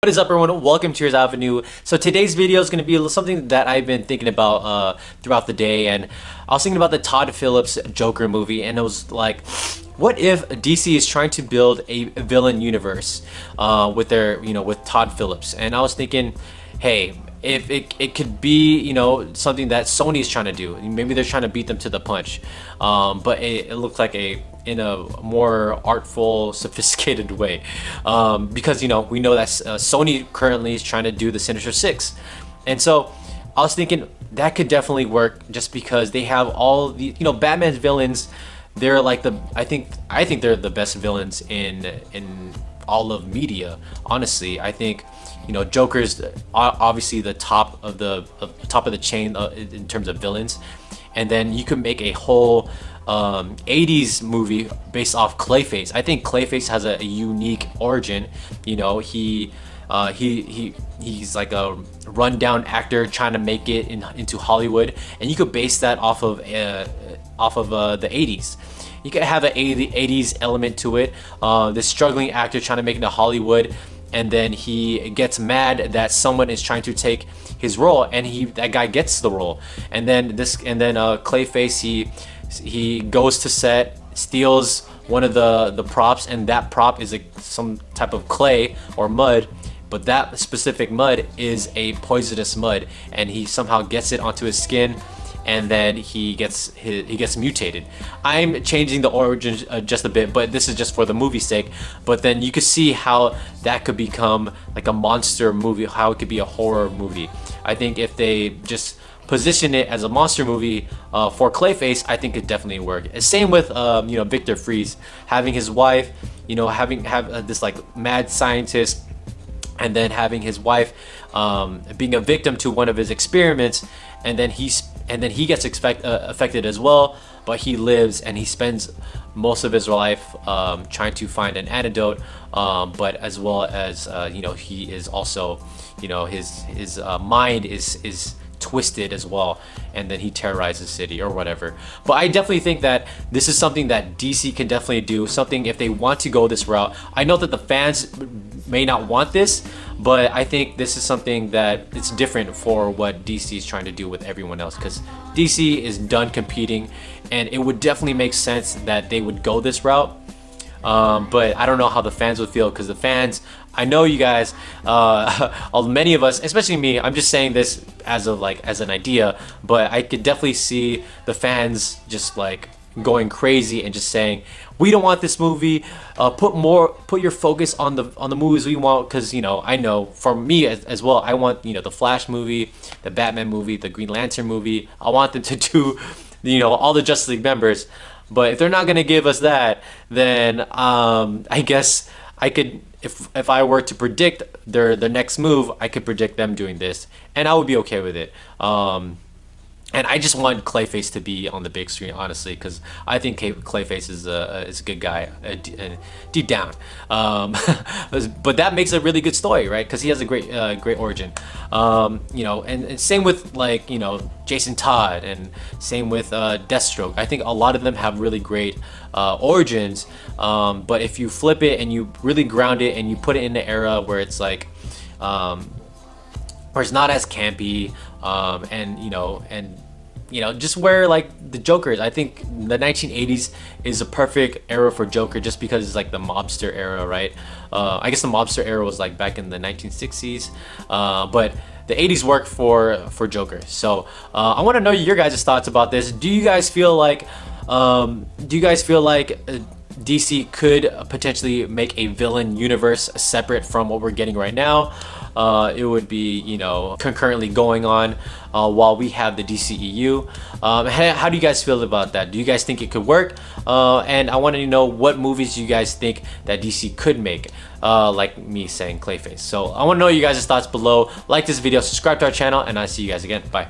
What is up, everyone? Welcome to Tears Avenue. So today's video is going to be something that I've been thinking about throughout the day, and I was thinking about the Todd Phillips Joker movie, and it was like, what if DC is trying to build a villain universe with their, with Todd Phillips? And I was thinking, hey, if it could be, something that Sony is trying to do. Maybe they're trying to beat them to the punch, but it looks like in a more artful, sophisticated way, because we know that Sony currently is trying to do the Sinister Six, and so I was thinking that could definitely work, just because they have all the Batman's villains. They're like I think they're the best villains in all of media. Honestly, I think Joker's obviously the top of the chain in terms of villains, and then you could make a whole 80s movie based off Clayface. I think Clayface has a unique origin. He's like a rundown actor trying to make it into Hollywood, and you could base that off of the 80s. You could have an 80s element to it. This struggling actor trying to make it to Hollywood, and then he gets mad that someone is trying to take his role, and that guy gets the role, and then Clayface, he goes to set, steals one of the props, and that prop is some type of clay or mud, but that specific mud is a poisonous mud, and he somehow gets it onto his skin, and then he gets mutated. I'm changing the origin just a bit, but this is just for the movie's sake. But then you could see how that could become like a monster movie, how it could be a horror movie. I think if they just position it as a monster movie for Clayface, I think it definitely work. Same with Victor Freeze, having his wife, have this like mad scientist, and then having his wife being a victim to one of his experiments, and then he gets affected as well, but he lives, and he spends most of his life trying to find an antidote, but as well as he is also his mind is twisted as well, and then he terrorizes the city or whatever. But I definitely think that this is something that DC can definitely do, something if they want to go this route. I know that the fans may not want this, but I think this is something that it's different for what DC is trying to do with everyone else, because DC is done competing, and it would definitely make sense that they would go this route. But I don't know how the fans would feel, because the fans, I know you guys, many of us, especially me, I'm just saying this as an idea, but I could definitely see the fans just like going crazy and just saying, we don't want this movie. Put your focus on the movies we want, because I know for me as well, I want the Flash movie, the Batman movie, the Green Lantern movie. I want them to do all the Justice League members. But if they're not gonna give us that, then I guess I could, if I were to predict their next move, I could predict them doing this, and I would be okay with it. And I just want Clayface to be on the big screen, honestly, because I think Clayface is a good guy deep down. But that makes a really good story, right? Because he has a great origin. And same with Jason Todd, and same with Deathstroke. I think a lot of them have really great origins. But if you flip it and you really ground it and you put it in the era where it's like, where it's not as campy, and just where like the Joker is. I think the 1980s is a perfect era for Joker, just because it's like the mobster era, right? I guess the mobster era was like back in the 1960s, but the 80s work for Joker. So I want to know your guys' thoughts about this. Do you guys feel like DC could potentially make a villain universe separate from what we're getting right now? It would be concurrently going on while we have the DCEU. How do you guys feel about that? Do you guys think it could work? And I want to know what movies you guys think that DC could make, like me saying Clayface. So I want to know you guys' thoughts below. Like this video, subscribe to our channel, and I'll see you guys again. Bye.